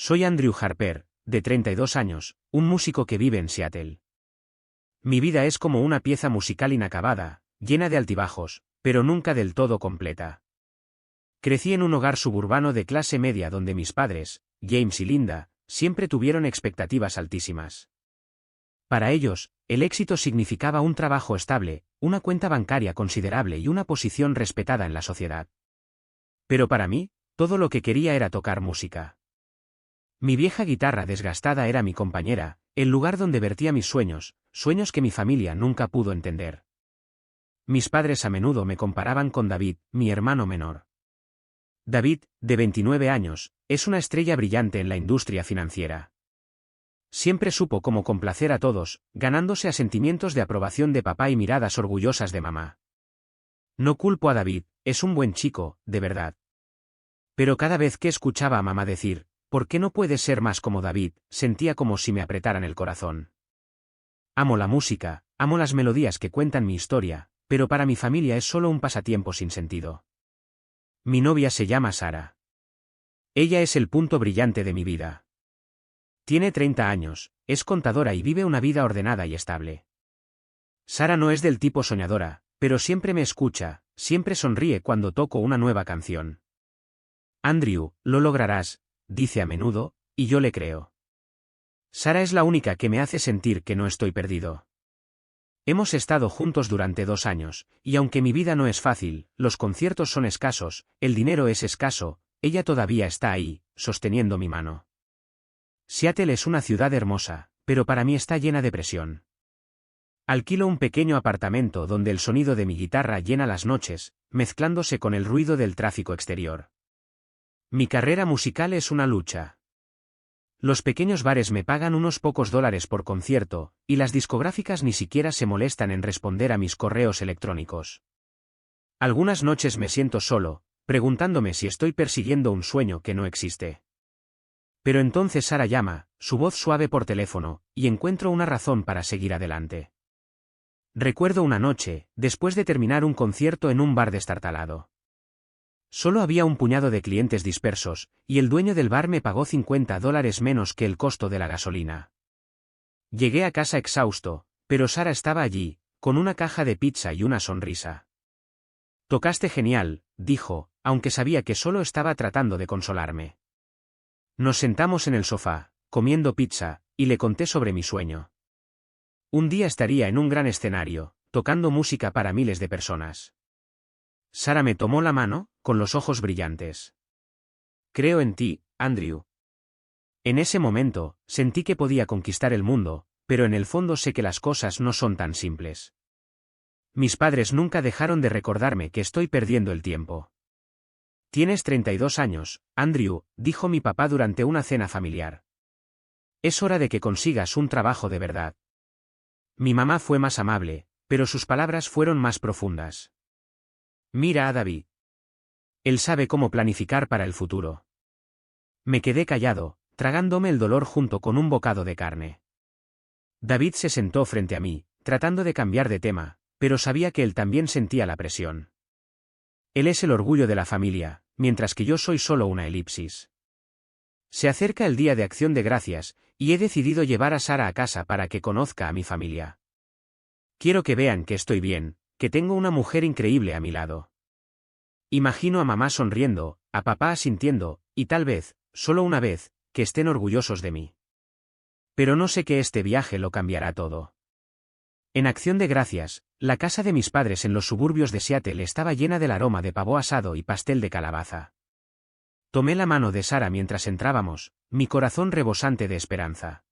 Soy Andrew Harper, de 32 años, un músico que vive en Seattle. Mi vida es como una pieza musical inacabada, llena de altibajos, pero nunca del todo completa. Crecí en un hogar suburbano de clase media donde mis padres, James y Linda, siempre tuvieron expectativas altísimas. Para ellos, el éxito significaba un trabajo estable, una cuenta bancaria considerable y una posición respetada en la sociedad. Pero para mí, todo lo que quería era tocar música. Mi vieja guitarra desgastada era mi compañera, el lugar donde vertía mis sueños, sueños que mi familia nunca pudo entender. Mis padres a menudo me comparaban con David, mi hermano menor. David, de 29 años, es una estrella brillante en la industria financiera. Siempre supo cómo complacer a todos, ganándose asentimientos de aprobación de papá y miradas orgullosas de mamá. No culpo a David, es un buen chico, de verdad. Pero cada vez que escuchaba a mamá decir, ¿por qué no puedes ser más como David?, sentía como si me apretaran el corazón. Amo la música, amo las melodías que cuentan mi historia, pero para mi familia es solo un pasatiempo sin sentido. Mi novia se llama Sara. Ella es el punto brillante de mi vida. Tiene 30 años, es contadora y vive una vida ordenada y estable. Sara no es del tipo soñadora, pero siempre me escucha, siempre sonríe cuando toco una nueva canción. Andrew, lo lograrás, dice a menudo, y yo le creo. Sara es la única que me hace sentir que no estoy perdido. Hemos estado juntos durante 2 años, y aunque mi vida no es fácil, los conciertos son escasos, el dinero es escaso, ella todavía está ahí, sosteniendo mi mano. Seattle es una ciudad hermosa, pero para mí está llena de presión. Alquilo un pequeño apartamento donde el sonido de mi guitarra llena las noches, mezclándose con el ruido del tráfico exterior. Mi carrera musical es una lucha. Los pequeños bares me pagan unos pocos dólares por concierto, y las discográficas ni siquiera se molestan en responder a mis correos electrónicos. Algunas noches me siento solo, preguntándome si estoy persiguiendo un sueño que no existe. Pero entonces Sara llama, su voz suave por teléfono, y encuentro una razón para seguir adelante. Recuerdo una noche, después de terminar un concierto en un bar destartalado. Solo había un puñado de clientes dispersos, y el dueño del bar me pagó $50 menos que el costo de la gasolina. Llegué a casa exhausto, pero Sara estaba allí, con una caja de pizza y una sonrisa. Tocaste genial, dijo, aunque sabía que solo estaba tratando de consolarme. Nos sentamos en el sofá, comiendo pizza, y le conté sobre mi sueño. Un día estaría en un gran escenario, tocando música para miles de personas. Sara me tomó la mano, con los ojos brillantes. Creo en ti, Andrew. En ese momento, sentí que podía conquistar el mundo, pero en el fondo sé que las cosas no son tan simples. Mis padres nunca dejaron de recordarme que estoy perdiendo el tiempo. Tienes 32 años, Andrew, dijo mi papá durante una cena familiar. Es hora de que consigas un trabajo de verdad. Mi mamá fue más amable, pero sus palabras fueron más profundas. Mira a David. Él sabe cómo planificar para el futuro. Me quedé callado, tragándome el dolor junto con un bocado de carne. David se sentó frente a mí, tratando de cambiar de tema, pero sabía que él también sentía la presión. Él es el orgullo de la familia, mientras que yo soy solo una elipsis. Se acerca el Día de Acción de Gracias, y he decidido llevar a Sara a casa para que conozca a mi familia. Quiero que vean que estoy bien, que tengo una mujer increíble a mi lado. Imagino a mamá sonriendo, a papá asintiendo, y tal vez, solo una vez, que estén orgullosos de mí. Pero no sé que este viaje lo cambiará todo. En Acción de Gracias, la casa de mis padres en los suburbios de Seattle estaba llena del aroma de pavo asado y pastel de calabaza. Tomé la mano de Sara mientras entrábamos, mi corazón rebosante de esperanza.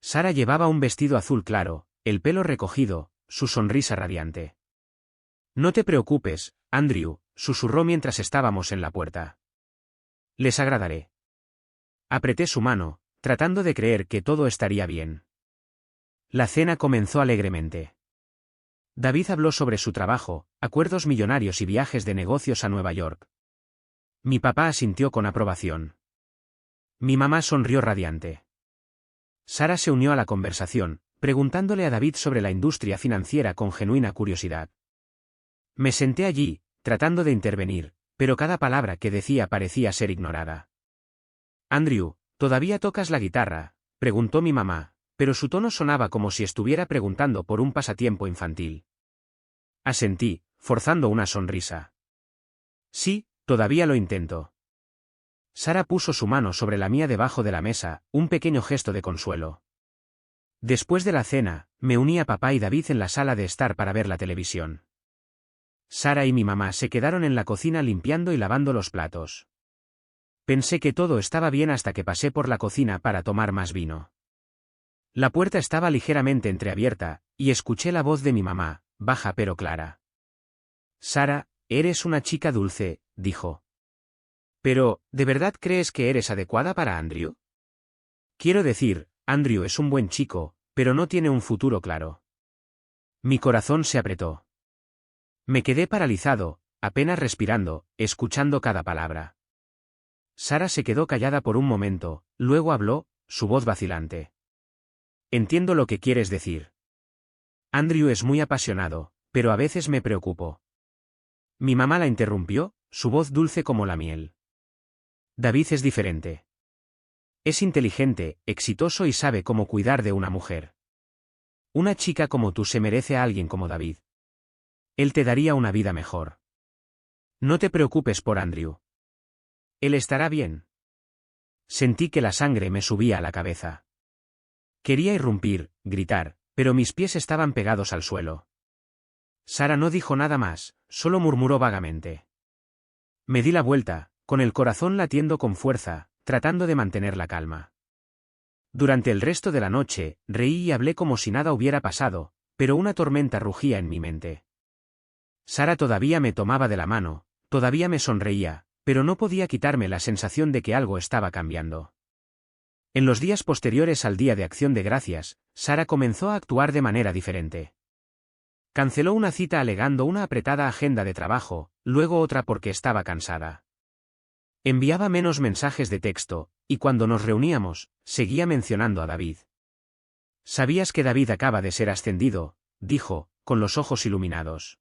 Sara llevaba un vestido azul claro, el pelo recogido, su sonrisa radiante. No te preocupes, Andrew, susurró mientras estábamos en la puerta. Les agradaré. Apreté su mano, tratando de creer que todo estaría bien. La cena comenzó alegremente. David habló sobre su trabajo, acuerdos millonarios y viajes de negocios a Nueva York. Mi papá asintió con aprobación. Mi mamá sonrió radiante. Sara se unió a la conversación, preguntándole a David sobre la industria financiera con genuina curiosidad. Me senté allí, tratando de intervenir, pero cada palabra que decía parecía ser ignorada. Andrew, ¿Todavía tocas la guitarra?, preguntó mi mamá, pero su tono sonaba como si estuviera preguntando por un pasatiempo infantil. Asentí, forzando una sonrisa. Sí, todavía lo intento. Sara puso su mano sobre la mía debajo de la mesa, un pequeño gesto de consuelo. Después de la cena, me uní a papá y David en la sala de estar para ver la televisión. Sara y mi mamá se quedaron en la cocina limpiando y lavando los platos. Pensé que todo estaba bien hasta que pasé por la cocina para tomar más vino. La puerta estaba ligeramente entreabierta, y escuché la voz de mi mamá, baja pero clara. Sara, eres una chica dulce, dijo. Pero, ¿de verdad crees que eres adecuada para Andrew? Quiero decir, Andrew es un buen chico, pero no tiene un futuro claro. Mi corazón se apretó. Me quedé paralizado, apenas respirando, escuchando cada palabra. Sara se quedó callada por un momento, luego habló, su voz vacilante. Entiendo lo que quieres decir. Andrew es muy apasionado, pero a veces me preocupo. Mi mamá la interrumpió, su voz dulce como la miel. David es diferente. Es inteligente, exitoso y sabe cómo cuidar de una mujer. Una chica como tú se merece a alguien como David. Él te daría una vida mejor. No te preocupes por Andrew. Él estará bien. Sentí que la sangre me subía a la cabeza. Quería irrumpir, gritar, pero mis pies estaban pegados al suelo. Sara no dijo nada más, solo murmuró vagamente. Me di la vuelta, con el corazón latiendo con fuerza, tratando de mantener la calma. Durante el resto de la noche, reí y hablé como si nada hubiera pasado, pero una tormenta rugía en mi mente. Sara todavía me tomaba de la mano, todavía me sonreía, pero no podía quitarme la sensación de que algo estaba cambiando. En los días posteriores al Día de Acción de Gracias, Sara comenzó a actuar de manera diferente. Canceló una cita alegando una apretada agenda de trabajo, luego otra porque estaba cansada. Enviaba menos mensajes de texto, y cuando nos reuníamos, seguía mencionando a David. ¿Sabías que David acaba de ser ascendido?, dijo, con los ojos iluminados.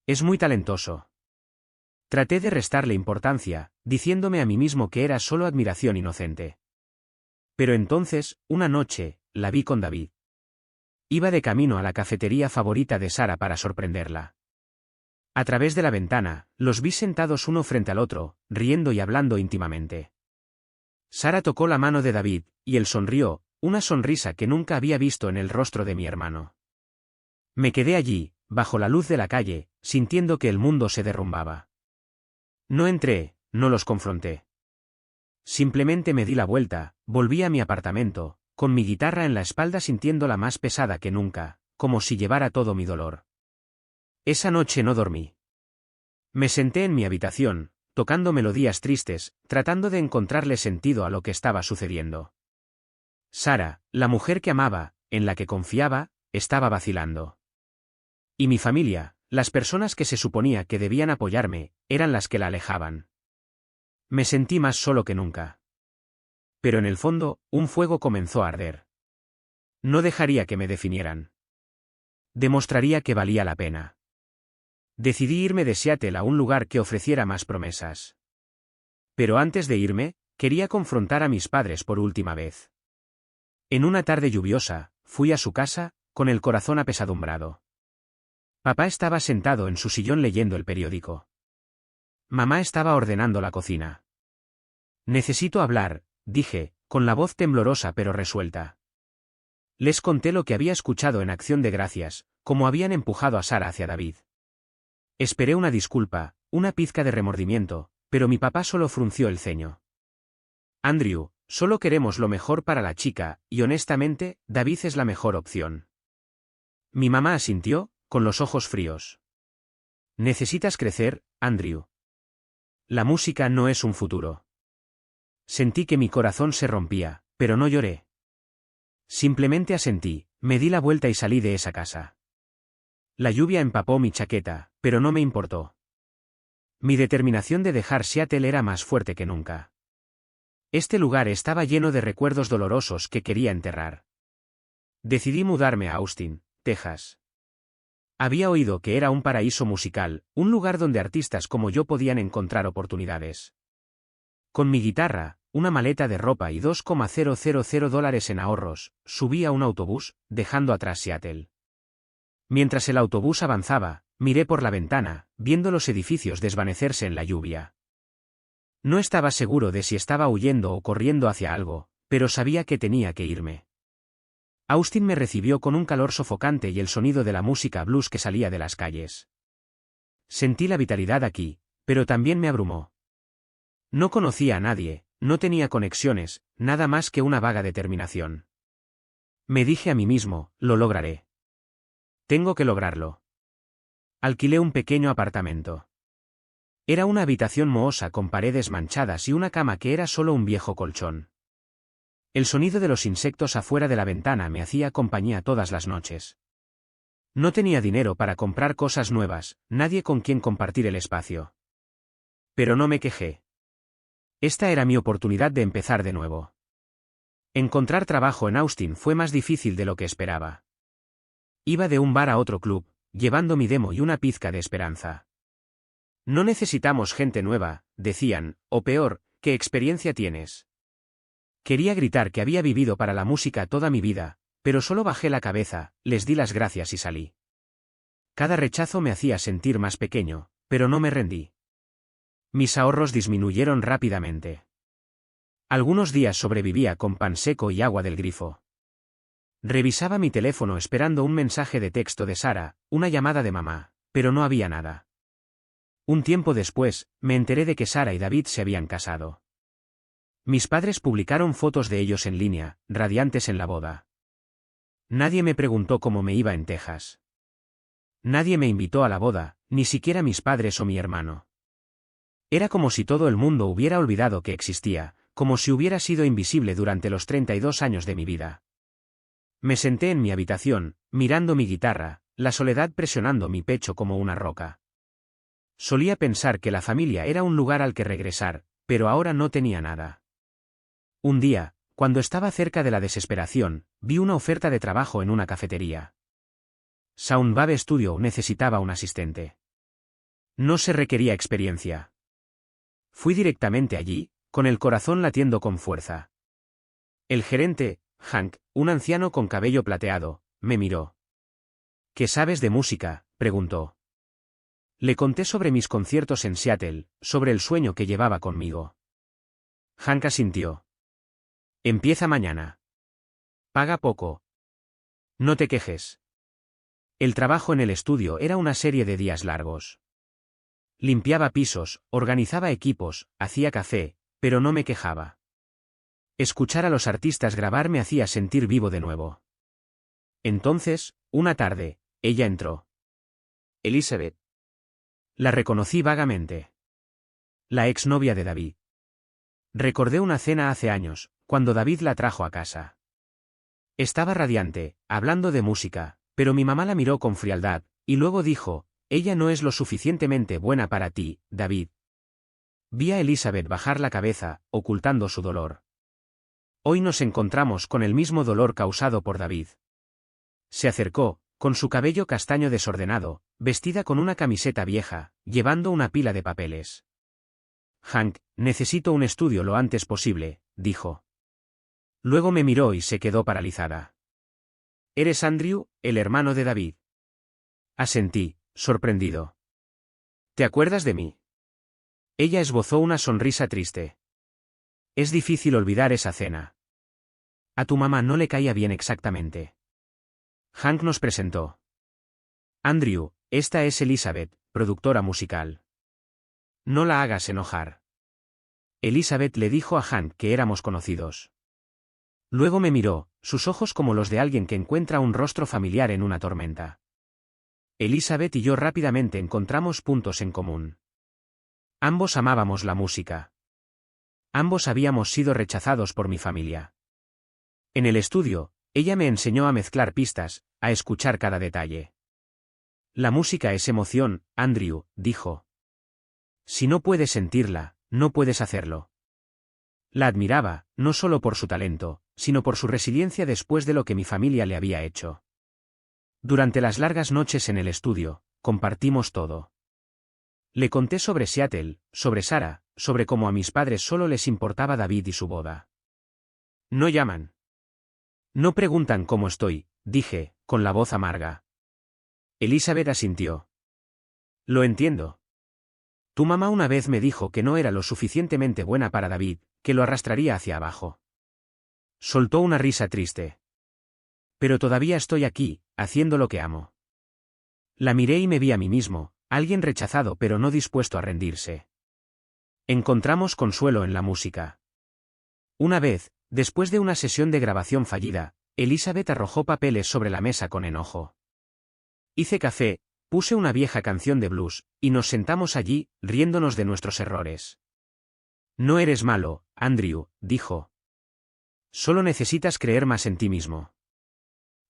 Es muy talentoso. Traté de restarle importancia, diciéndome a mí mismo que era solo admiración inocente. Pero entonces, una noche, la vi con David. Iba de camino a la cafetería favorita de Sara para sorprenderla. A través de la ventana, los vi sentados uno frente al otro, riendo y hablando íntimamente. Sara tocó la mano de David, y él sonrió, una sonrisa que nunca había visto en el rostro de mi hermano. Me quedé allí, bajo la luz de la calle, sintiendo que el mundo se derrumbaba. No entré, no los confronté. Simplemente me di la vuelta, volví a mi apartamento, con mi guitarra en la espalda sintiéndola más pesada que nunca, como si llevara todo mi dolor. Esa noche no dormí. Me senté en mi habitación, tocando melodías tristes, tratando de encontrarle sentido a lo que estaba sucediendo. Sara, la mujer que amaba, en la que confiaba, estaba vacilando. Y mi familia, las personas que se suponía que debían apoyarme, eran las que la alejaban. Me sentí más solo que nunca. Pero en el fondo, un fuego comenzó a arder. No dejaría que me definieran. Demostraría que valía la pena. Decidí irme de Seattle a un lugar que ofreciera más promesas. Pero antes de irme, quería confrontar a mis padres por última vez. En una tarde lluviosa, fui a su casa, con el corazón apesadumbrado. Papá estaba sentado en su sillón leyendo el periódico. Mamá estaba ordenando la cocina. Necesito hablar, dije, con la voz temblorosa pero resuelta. Les conté lo que había escuchado en Acción de Gracias, cómo habían empujado a Sara hacia David. Esperé una disculpa, una pizca de remordimiento, pero mi papá solo frunció el ceño. Andrew, solo queremos lo mejor para la chica, y honestamente, David es la mejor opción. Mi mamá asintió, con los ojos fríos. Necesitas crecer, Andrew. La música no es un futuro. Sentí que mi corazón se rompía, pero no lloré. Simplemente asentí, me di la vuelta y salí de esa casa. La lluvia empapó mi chaqueta, pero no me importó. Mi determinación de dejar Seattle era más fuerte que nunca. Este lugar estaba lleno de recuerdos dolorosos que quería enterrar. Decidí mudarme a Austin, Texas. Había oído que era un paraíso musical, un lugar donde artistas como yo podían encontrar oportunidades. Con mi guitarra, una maleta de ropa y $2,000 en ahorros, subí a un autobús, dejando atrás Seattle. Mientras el autobús avanzaba, miré por la ventana, viendo los edificios desvanecerse en la lluvia. No estaba seguro de si estaba huyendo o corriendo hacia algo, pero sabía que tenía que irme. Austin me recibió con un calor sofocante y el sonido de la música blues que salía de las calles. Sentí la vitalidad aquí, pero también me abrumó. No conocía a nadie, no tenía conexiones, nada más que una vaga determinación. Me dije a mí mismo, lo lograré. Tengo que lograrlo. Alquilé un pequeño apartamento. Era una habitación mohosa con paredes manchadas y una cama que era solo un viejo colchón. El sonido de los insectos afuera de la ventana me hacía compañía todas las noches. No tenía dinero para comprar cosas nuevas, nadie con quien compartir el espacio. Pero no me quejé. Esta era mi oportunidad de empezar de nuevo. Encontrar trabajo en Austin fue más difícil de lo que esperaba. Iba de un bar a otro club, llevando mi demo y una pizca de esperanza. No necesitamos gente nueva, decían, o peor, ¿qué experiencia tienes? Quería gritar que había vivido para la música toda mi vida, pero solo bajé la cabeza, les di las gracias y salí. Cada rechazo me hacía sentir más pequeño, pero no me rendí. Mis ahorros disminuyeron rápidamente. Algunos días sobrevivía con pan seco y agua del grifo. Revisaba mi teléfono esperando un mensaje de texto de Sara, una llamada de mamá, pero no había nada. Un tiempo después, me enteré de que Sara y David se habían casado. Mis padres publicaron fotos de ellos en línea, radiantes en la boda. Nadie me preguntó cómo me iba en Texas. Nadie me invitó a la boda, ni siquiera mis padres o mi hermano. Era como si todo el mundo hubiera olvidado que existía, como si hubiera sido invisible durante los 32 años de mi vida. Me senté en mi habitación, mirando mi guitarra, la soledad presionando mi pecho como una roca. Solía pensar que la familia era un lugar al que regresar, pero ahora no tenía nada. Un día, cuando estaba cerca de la desesperación, vi una oferta de trabajo en una cafetería. Soundwave Studio necesitaba un asistente. No se requería experiencia. Fui directamente allí, con el corazón latiendo con fuerza. El gerente, Hank, un anciano con cabello plateado, me miró. ¿Qué sabes de música?, preguntó. Le conté sobre mis conciertos en Seattle, sobre el sueño que llevaba conmigo. Hank asintió. Empieza mañana. Paga poco. No te quejes. El trabajo en el estudio era una serie de días largos. Limpiaba pisos, organizaba equipos, hacía café, pero no me quejaba. Escuchar a los artistas grabar me hacía sentir vivo de nuevo. Entonces, una tarde, ella entró. Elizabeth. La reconocí vagamente. La exnovia de David. Recordé una cena hace años, cuando David la trajo a casa. Estaba radiante, hablando de música, pero mi mamá la miró con frialdad, y luego dijo, ella no es lo suficientemente buena para ti, David. Vi a Elizabeth bajar la cabeza, ocultando su dolor. Hoy nos encontramos con el mismo dolor causado por David. Se acercó, con su cabello castaño desordenado, vestida con una camiseta vieja, llevando una pila de papeles. Hank, necesito un estudio lo antes posible, dijo. Luego me miró y se quedó paralizada. ¿Eres Andrew, el hermano de David? Asentí, sorprendido. ¿Te acuerdas de mí? Ella esbozó una sonrisa triste. Es difícil olvidar esa cena. A tu mamá no le caía bien exactamente. Hank nos presentó. Andrew, esta es Elizabeth, productora musical. No la hagas enojar. Elizabeth le dijo a Hank que éramos conocidos. Luego me miró, sus ojos como los de alguien que encuentra un rostro familiar en una tormenta. Elizabeth y yo rápidamente encontramos puntos en común. Ambos amábamos la música. Ambos habíamos sido rechazados por mi familia. En el estudio, ella me enseñó a mezclar pistas, a escuchar cada detalle. La música es emoción, Andrew, dijo. Si no puedes sentirla, no puedes hacerlo. La admiraba, no solo por su talento, sino por su resiliencia después de lo que mi familia le había hecho. Durante las largas noches en el estudio, compartimos todo. Le conté sobre Seattle, sobre Sara, sobre cómo a mis padres solo les importaba David y su boda. No llaman. No preguntan cómo estoy, dije, con la voz amarga. Elizabeth asintió. Lo entiendo. Tu mamá una vez me dijo que no era lo suficientemente buena para David, que lo arrastraría hacia abajo. Soltó una risa triste. Pero todavía estoy aquí, haciendo lo que amo. La miré y me vi a mí mismo, alguien rechazado pero no dispuesto a rendirse. Encontramos consuelo en la música. Una vez, después de una sesión de grabación fallida, Elizabeth arrojó papeles sobre la mesa con enojo. Hice café, puse una vieja canción de blues, y nos sentamos allí, riéndonos de nuestros errores. No eres malo, Andrew, dijo. Solo necesitas creer más en ti mismo.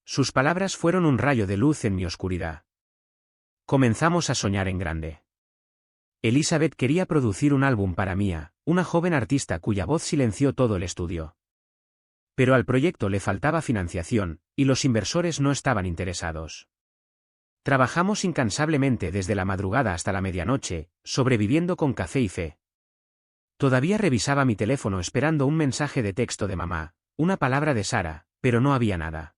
Sus palabras fueron un rayo de luz en mi oscuridad. Comenzamos a soñar en grande. Elizabeth quería producir un álbum para Mia, una joven artista cuya voz silenció todo el estudio. Pero al proyecto le faltaba financiación, y los inversores no estaban interesados. Trabajamos incansablemente desde la madrugada hasta la medianoche, sobreviviendo con café y fe. Todavía revisaba mi teléfono esperando un mensaje de texto de mamá, una palabra de Sara, pero no había nada.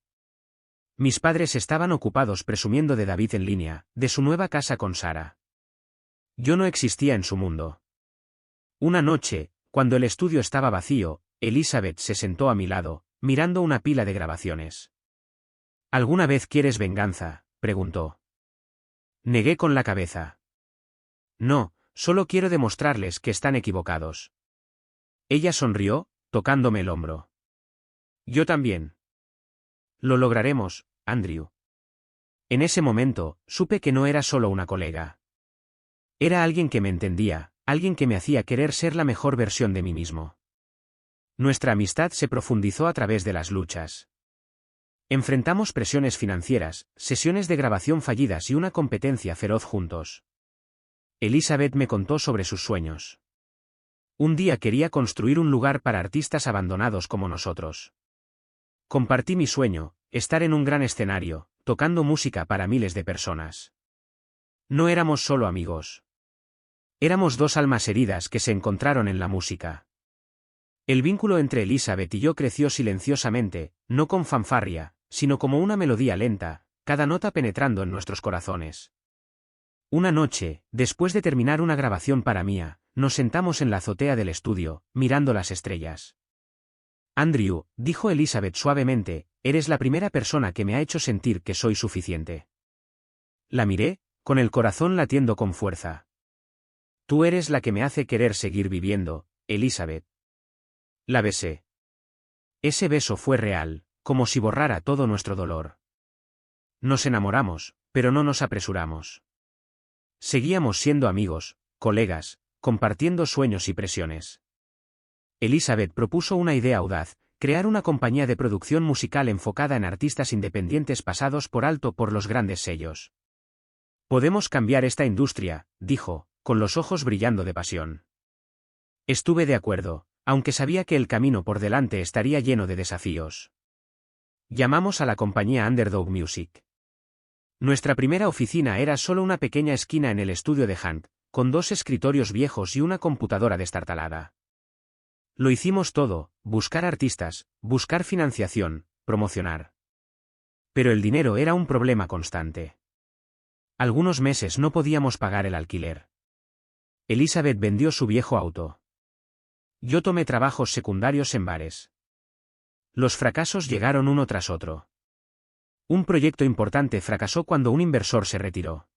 Mis padres estaban ocupados presumiendo de David en línea, de su nueva casa con Sara. Yo no existía en su mundo. Una noche, cuando el estudio estaba vacío, Elizabeth se sentó a mi lado, mirando una pila de grabaciones. ¿Alguna vez quieres venganza?, preguntó. Negué con la cabeza. No, solo quiero demostrarles que están equivocados. Ella sonrió, tocándome el hombro. Yo también. Lo lograremos, Andrew. En ese momento, supe que no era solo una colega. Era alguien que me entendía, alguien que me hacía querer ser la mejor versión de mí mismo. Nuestra amistad se profundizó a través de las luchas. Enfrentamos presiones financieras, sesiones de grabación fallidas y una competencia feroz juntos. Elizabeth me contó sobre sus sueños. Un día quería construir un lugar para artistas abandonados como nosotros. Compartí mi sueño, estar en un gran escenario, tocando música para miles de personas. No éramos solo amigos. Éramos dos almas heridas que se encontraron en la música. El vínculo entre Elizabeth y yo creció silenciosamente, no con fanfarria, sino como una melodía lenta, cada nota penetrando en nuestros corazones. Una noche, después de terminar una grabación para Mia, nos sentamos en la azotea del estudio, mirando las estrellas. Andrew, dijo Elizabeth suavemente, eres la primera persona que me ha hecho sentir que soy suficiente. La miré, con el corazón latiendo con fuerza. Tú eres la que me hace querer seguir viviendo, Elizabeth. La besé. Ese beso fue real, como si borrara todo nuestro dolor. Nos enamoramos, pero no nos apresuramos. Seguíamos siendo amigos, colegas, compartiendo sueños y presiones. Elizabeth propuso una idea audaz, crear una compañía de producción musical enfocada en artistas independientes pasados por alto por los grandes sellos. Podemos cambiar esta industria, dijo, con los ojos brillando de pasión. Estuve de acuerdo, aunque sabía que el camino por delante estaría lleno de desafíos. Llamamos a la compañía Underdog Music. Nuestra primera oficina era solo una pequeña esquina en el estudio de Hank, con 2 escritorios viejos y una computadora destartalada. Lo hicimos todo, buscar artistas, buscar financiación, promocionar. Pero el dinero era un problema constante. Algunos meses no podíamos pagar el alquiler. Elizabeth vendió su viejo auto. Yo tomé trabajos secundarios en bares. Los fracasos llegaron uno tras otro. Un proyecto importante fracasó cuando un inversor se retiró.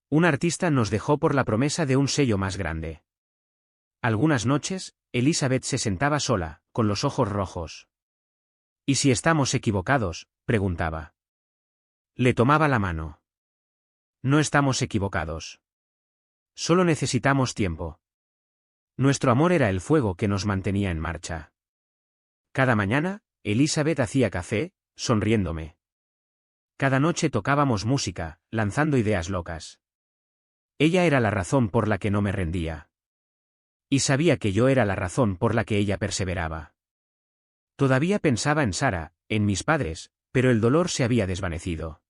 Un artista nos dejó por la promesa de un sello más grande. Algunas noches, Elizabeth se sentaba sola, con los ojos rojos. ¿Y si estamos equivocados?, preguntaba. Le tomaba la mano. No estamos equivocados. Solo necesitamos tiempo. Nuestro amor era el fuego que nos mantenía en marcha. Cada mañana, Elizabeth hacía café, sonriéndome. Cada noche tocábamos música, lanzando ideas locas. Ella era la razón por la que no me rendía. Y sabía que yo era la razón por la que ella perseveraba. Todavía pensaba en Sara, en mis padres, pero el dolor se había desvanecido.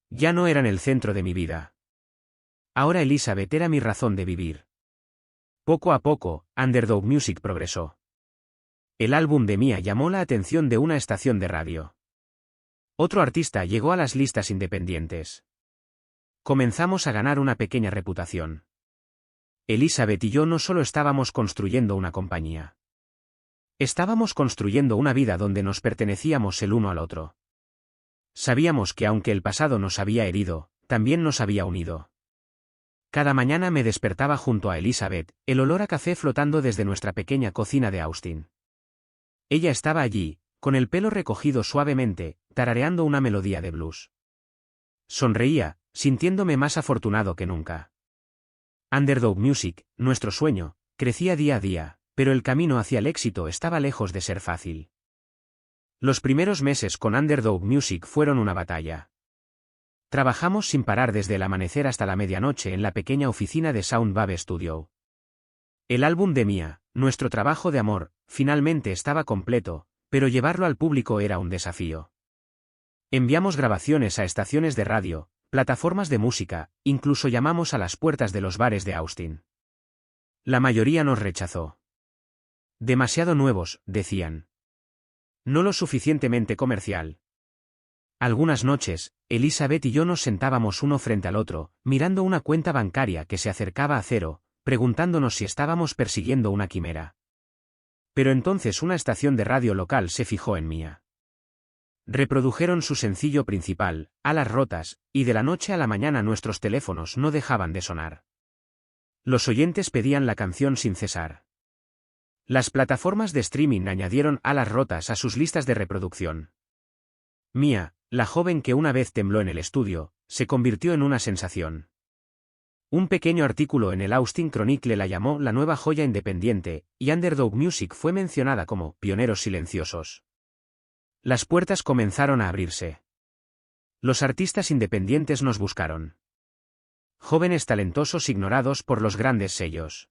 Ya no eran el centro de mi vida. Ahora Elizabeth era mi razón de vivir. Poco a poco, Underdog Music progresó. El álbum de Mia llamó la atención de una estación de radio. Otro artista llegó a las listas independientes. Comenzamos a ganar una pequeña reputación. Elizabeth y yo no solo estábamos construyendo una compañía. Estábamos construyendo una vida donde nos pertenecíamos el uno al otro. Sabíamos que aunque el pasado nos había herido, también nos había unido. Cada mañana me despertaba junto a Elizabeth, el olor a café flotando desde nuestra pequeña cocina de Austin. Ella estaba allí, con el pelo recogido suavemente, tarareando una melodía de blues. Sonreía, sintiéndome más afortunado que nunca. Underdog Music, nuestro sueño, crecía día a día, pero el camino hacia el éxito estaba lejos de ser fácil. Los primeros meses con Underdog Music fueron una batalla. Trabajamos sin parar desde el amanecer hasta la medianoche en la pequeña oficina de Sound Babe Studio. El álbum de Mia, nuestro trabajo de amor, finalmente estaba completo, pero llevarlo al público era un desafío. Enviamos grabaciones a estaciones de radio, plataformas de música, incluso llamamos a las puertas de los bares de Austin. La mayoría nos rechazó. Demasiado nuevos, decían. No lo suficientemente comercial. Algunas noches, Elizabeth y yo nos sentábamos uno frente al otro, mirando una cuenta bancaria que se acercaba a cero, preguntándonos si estábamos persiguiendo una quimera. Pero entonces una estación de radio local se fijó en Mia. Reprodujeron su sencillo principal, Alas rotas, y de la noche a la mañana nuestros teléfonos no dejaban de sonar. Los oyentes pedían la canción sin cesar. Las plataformas de streaming añadieron Alas rotas a sus listas de reproducción. Mia, la joven que una vez tembló en el estudio, se convirtió en una sensación. Un pequeño artículo en el Austin Chronicle la llamó la nueva joya independiente, y Underdog Music fue mencionada como pioneros silenciosos. Las puertas comenzaron a abrirse. Los artistas independientes nos buscaron. Jóvenes talentosos ignorados por los grandes sellos.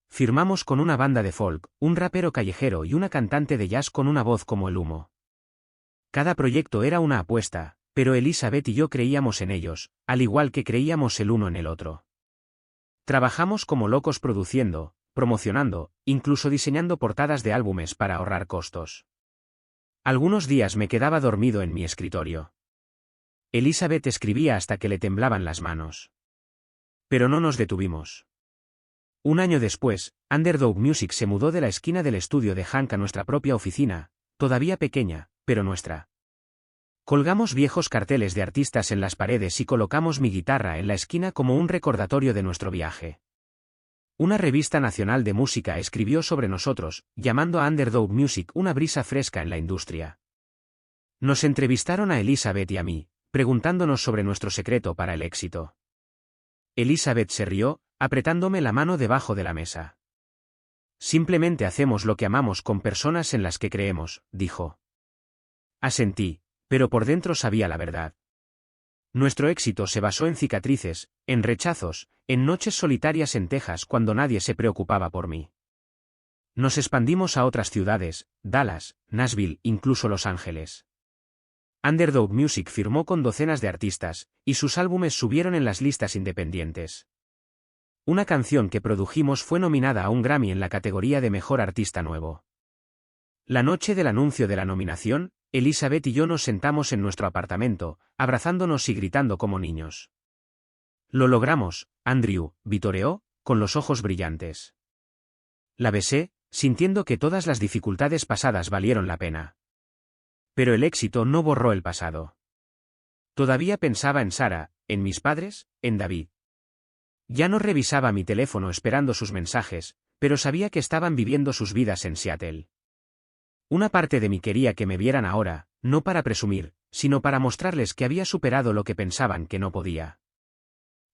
Firmamos con una banda de folk, un rapero callejero y una cantante de jazz con una voz como el humo. Cada proyecto era una apuesta, pero Elizabeth y yo creíamos en ellos, al igual que creíamos el uno en el otro. Trabajamos como locos produciendo, promocionando, incluso diseñando portadas de álbumes para ahorrar costos. Algunos días me quedaba dormido en mi escritorio. Elizabeth escribía hasta que le temblaban las manos. Pero no nos detuvimos. Un año después, Underdog Music se mudó de la esquina del estudio de Hank a nuestra propia oficina, todavía pequeña, pero nuestra. Colgamos viejos carteles de artistas en las paredes y colocamos mi guitarra en la esquina como un recordatorio de nuestro viaje. Una revista nacional de música escribió sobre nosotros, llamando a Underdog Music una brisa fresca en la industria. Nos entrevistaron a Elizabeth y a mí, preguntándonos sobre nuestro secreto para el éxito. Elizabeth se rió, apretándome la mano debajo de la mesa. Simplemente hacemos lo que amamos con personas en las que creemos, dijo. Asentí, pero por dentro sabía la verdad. Nuestro éxito se basó en cicatrices, en rechazos, en noches solitarias en Texas cuando nadie se preocupaba por mí. Nos expandimos a otras ciudades, Dallas, Nashville, incluso Los Ángeles. Underdog Music firmó con docenas de artistas, y sus álbumes subieron en las listas independientes. Una canción que produjimos fue nominada a un Grammy en la categoría de Mejor Artista Nuevo. La noche del anuncio de la nominación, Elizabeth y yo nos sentamos en nuestro apartamento, abrazándonos y gritando como niños. Lo logramos, Andrew, vitoreó, con los ojos brillantes. La besé, sintiendo que todas las dificultades pasadas valieron la pena. Pero el éxito no borró el pasado. Todavía pensaba en Sara, en mis padres, en David. Ya no revisaba mi teléfono esperando sus mensajes, pero sabía que estaban viviendo sus vidas en Seattle. Una parte de mí quería que me vieran ahora, no para presumir, sino para mostrarles que había superado lo que pensaban que no podía.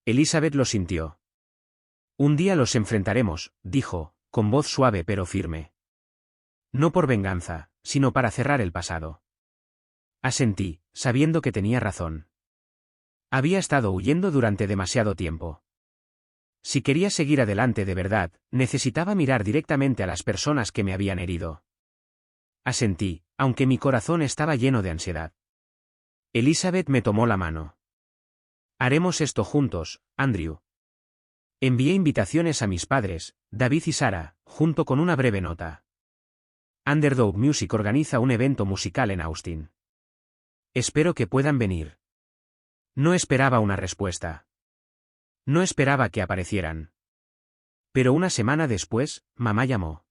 Elizabeth lo sintió. Un día los enfrentaremos, dijo, con voz suave pero firme. No por venganza, sino para cerrar el pasado. Asentí, sabiendo que tenía razón. Había estado huyendo durante demasiado tiempo. Si quería seguir adelante de verdad, necesitaba mirar directamente a las personas que me habían herido. Asentí, aunque mi corazón estaba lleno de ansiedad. Elizabeth me tomó la mano. Haremos esto juntos, Andrew. Envié invitaciones a mis padres, David y Sarah, junto con una breve nota. Underdog Music organiza un evento musical en Austin. Espero que puedan venir. No esperaba una respuesta. No esperaba que aparecieran. Pero una semana después, mamá llamó.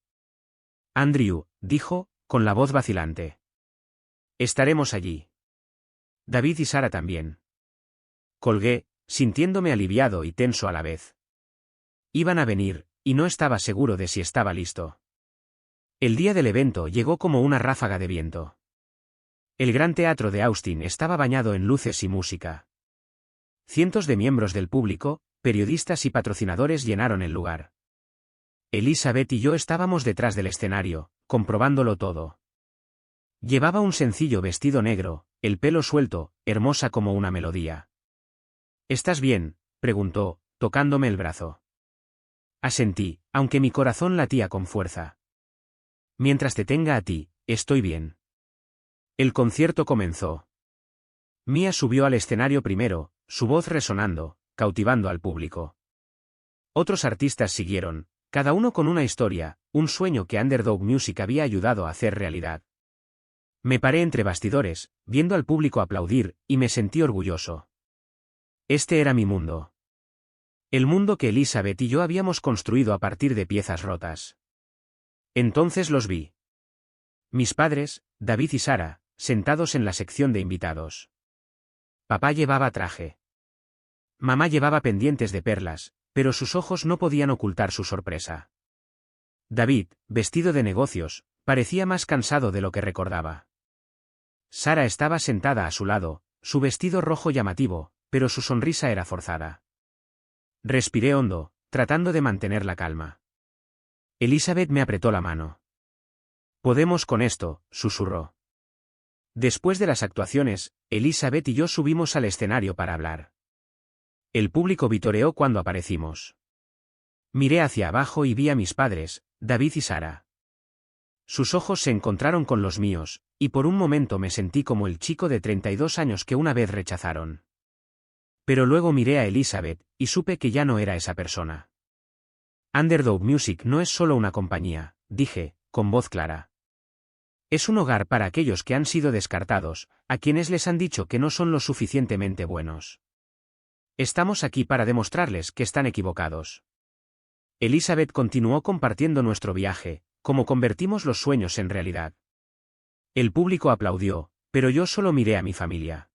Andrew, dijo, con la voz vacilante. Estaremos allí. David y Sarah también. Colgué, sintiéndome aliviado y tenso a la vez. Iban a venir, y no estaba seguro de si estaba listo. El día del evento llegó como una ráfaga de viento. El gran teatro de Austin estaba bañado en luces y música. Cientos de miembros del público, periodistas y patrocinadores llenaron el lugar. Elizabeth y yo estábamos detrás del escenario, comprobándolo todo. Llevaba un sencillo vestido negro, el pelo suelto, hermosa como una melodía. ¿Estás bien?, preguntó, tocándome el brazo. Asentí, aunque mi corazón latía con fuerza. Mientras te tenga a ti, estoy bien. El concierto comenzó. Mia subió al escenario primero, su voz resonando, cautivando al público. Otros artistas siguieron, cada uno con una historia, un sueño que Underdog Music había ayudado a hacer realidad. Me paré entre bastidores, viendo al público aplaudir, y me sentí orgulloso. Este era mi mundo. El mundo que Elizabeth y yo habíamos construido a partir de piezas rotas. Entonces los vi. Mis padres, David y Sarah, sentados en la sección de invitados. Papá llevaba traje. Mamá llevaba pendientes de perlas, pero sus ojos no podían ocultar su sorpresa. David, vestido de negocios, parecía más cansado de lo que recordaba. Sarah estaba sentada a su lado, su vestido rojo llamativo, pero su sonrisa era forzada. Respiré hondo, tratando de mantener la calma. Elizabeth me apretó la mano. «Podemos con esto», susurró. Después de las actuaciones, Elizabeth y yo subimos al escenario para hablar. El público vitoreó cuando aparecimos. Miré hacia abajo y vi a mis padres, David y Sarah. Sus ojos se encontraron con los míos, y por un momento me sentí como el chico de 32 años que una vez rechazaron. Pero luego miré a Elizabeth, y supe que ya no era esa persona. Underdog Music no es solo una compañía, dije, con voz clara. Es un hogar para aquellos que han sido descartados, a quienes les han dicho que no son lo suficientemente buenos. Estamos aquí para demostrarles que están equivocados. Elizabeth continuó compartiendo nuestro viaje, cómo convertimos los sueños en realidad. El público aplaudió, pero yo solo miré a mi familia.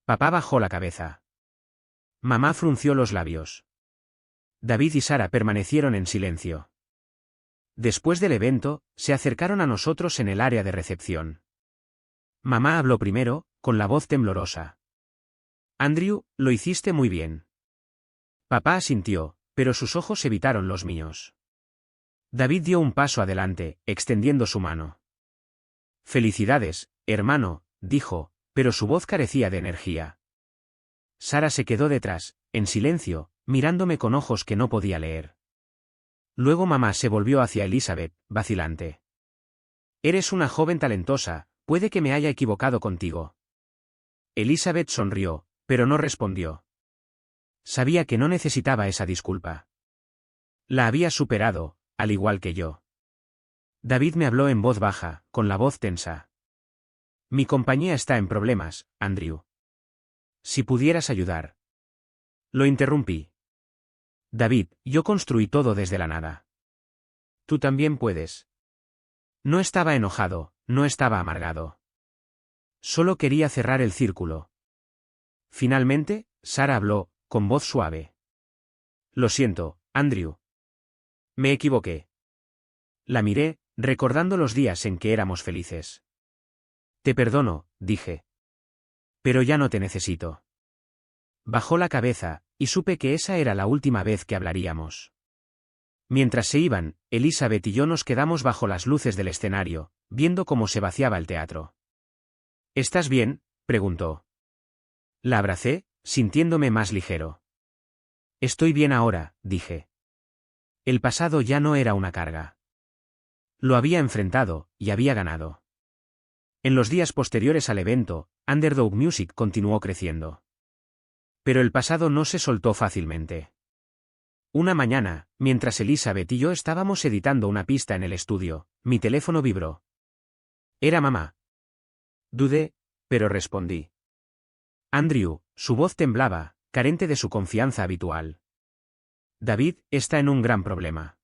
Papá bajó la cabeza. Mamá frunció los labios. David y Sarah permanecieron en silencio. Después del evento, se acercaron a nosotros en el área de recepción. Mamá habló primero, con la voz temblorosa. Andrew, lo hiciste muy bien. Papá asintió, pero sus ojos evitaron los míos. David dio un paso adelante, extendiendo su mano. Felicidades, hermano, dijo, pero su voz carecía de energía. Sarah se quedó detrás, en silencio, mirándome con ojos que no podía leer. Luego mamá se volvió hacia Elizabeth, vacilante. Eres una joven talentosa, puede que me haya equivocado contigo. Elizabeth sonrió, pero no respondió. Sabía que no necesitaba esa disculpa. La había superado, al igual que yo. David me habló en voz baja, con la voz tensa. Mi compañía está en problemas, Andrew. Si pudieras ayudar. Lo interrumpí. David, yo construí todo desde la nada. Tú también puedes. No estaba enojado, no estaba amargado. Solo quería cerrar el círculo. Finalmente, Sarah habló, con voz suave. Lo siento, Andrew. Me equivoqué. La miré, recordando los días en que éramos felices. Te perdono, dije. Pero ya no te necesito. Bajó la cabeza, y supe que esa era la última vez que hablaríamos. Mientras se iban, Elizabeth y yo nos quedamos bajo las luces del escenario, viendo cómo se vaciaba el teatro. ¿Estás bien?, preguntó. La abracé, sintiéndome más ligero. Estoy bien ahora, dije. El pasado ya no era una carga. Lo había enfrentado, y había ganado. En los días posteriores al evento, Underdog Music continuó creciendo. Pero el pasado no se soltó fácilmente. Una mañana, mientras Elizabeth y yo estábamos editando una pista en el estudio, mi teléfono vibró. Era mamá. Dudé, pero respondí. Andrew, su voz temblaba, carente de su confianza habitual. David está en un gran problema.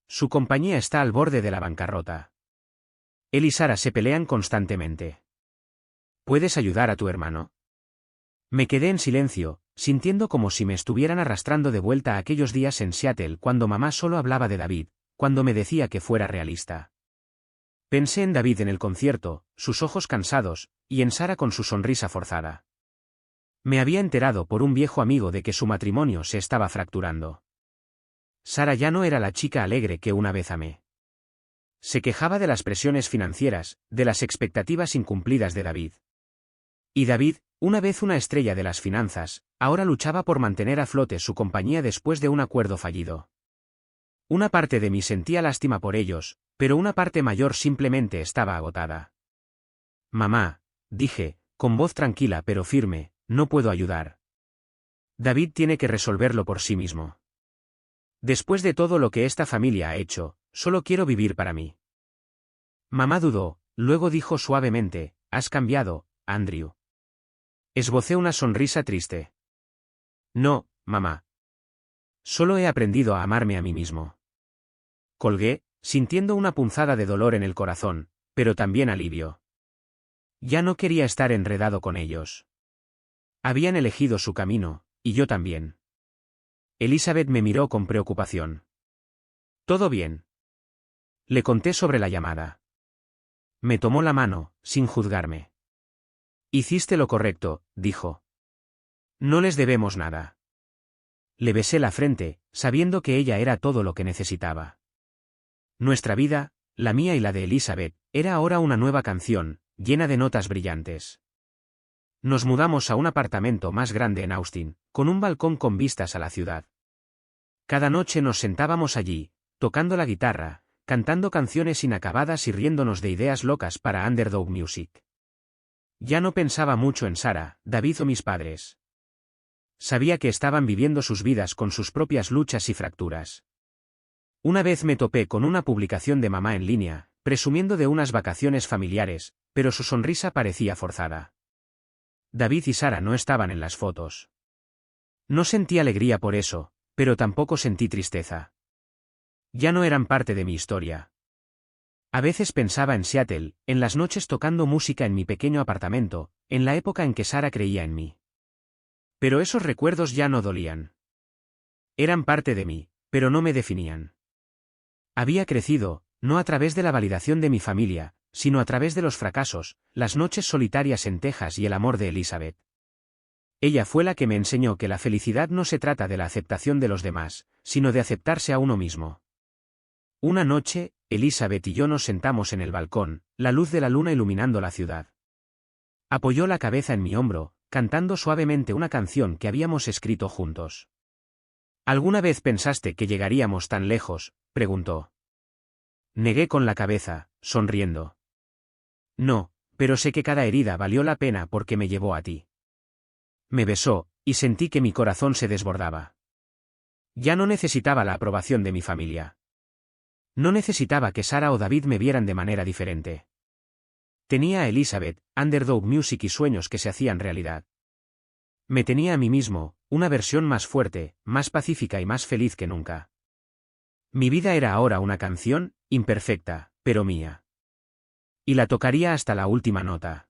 Su compañía está al borde de la bancarrota. Él y Sara se pelean constantemente. ¿Puedes ayudar a tu hermano? Me quedé en silencio, sintiendo como si me estuvieran arrastrando de vuelta a aquellos días en Seattle cuando mamá solo hablaba de David, cuando me decía que fuera realista. Pensé en David en el concierto, sus ojos cansados, y en Sara con su sonrisa forzada. Me había enterado por un viejo amigo de que su matrimonio se estaba fracturando. Sara ya no era la chica alegre que una vez amé. Se quejaba de las presiones financieras, de las expectativas incumplidas de David. Y David, una vez una estrella de las finanzas, ahora luchaba por mantener a flote su compañía después de un acuerdo fallido. Una parte de mí sentía lástima por ellos, pero una parte mayor simplemente estaba agotada. Mamá, dije, con voz tranquila pero firme, no puedo ayudar. David tiene que resolverlo por sí mismo. Después de todo lo que esta familia ha hecho, solo quiero vivir para mí. Mamá dudó, luego dijo suavemente, has cambiado, Andrew. Esbocé una sonrisa triste. No, mamá. Solo he aprendido a amarme a mí mismo. Colgué, sintiendo una punzada de dolor en el corazón, pero también alivio. Ya no quería estar enredado con ellos. Habían elegido su camino, y yo también. Elizabeth me miró con preocupación. ¿Todo bien? Le conté sobre la llamada. Me tomó la mano, sin juzgarme. Hiciste lo correcto, dijo. No les debemos nada. Le besé la frente, sabiendo que ella era todo lo que necesitaba. Nuestra vida, la mía y la de Elizabeth, era ahora una nueva canción, llena de notas brillantes. Nos mudamos a un apartamento más grande en Austin, con un balcón con vistas a la ciudad. Cada noche nos sentábamos allí, tocando la guitarra, cantando canciones inacabadas y riéndonos de ideas locas para Underdog Music. Ya no pensaba mucho en Sara, David o mis padres. Sabía que estaban viviendo sus vidas con sus propias luchas y fracturas. Una vez me topé con una publicación de mamá en línea, presumiendo de unas vacaciones familiares, pero su sonrisa parecía forzada. David y Sara no estaban en las fotos. No sentí alegría por eso, pero tampoco sentí tristeza. Ya no eran parte de mi historia. A veces pensaba en Seattle, en las noches tocando música en mi pequeño apartamento, en la época en que Sara creía en mí. Pero esos recuerdos ya no dolían. Eran parte de mí, pero no me definían. Había crecido, no a través de la validación de mi familia, sino a través de los fracasos, las noches solitarias en Texas y el amor de Elizabeth. Ella fue la que me enseñó que la felicidad no se trata de la aceptación de los demás, sino de aceptarse a uno mismo. Una noche, Elizabeth y yo nos sentamos en el balcón, la luz de la luna iluminando la ciudad. Apoyó la cabeza en mi hombro, cantando suavemente una canción que habíamos escrito juntos. ¿Alguna vez pensaste que llegaríamos tan lejos?, preguntó. Negué con la cabeza, sonriendo. No, pero sé que cada herida valió la pena porque me llevó a ti. Me besó, y sentí que mi corazón se desbordaba. Ya no necesitaba la aprobación de mi familia. No necesitaba que Sara o David me vieran de manera diferente. Tenía a Elizabeth, Underdog Music y sueños que se hacían realidad. Me tenía a mí mismo, una versión más fuerte, más pacífica y más feliz que nunca. Mi vida era ahora una canción, imperfecta, pero mía. Y la tocaría hasta la última nota.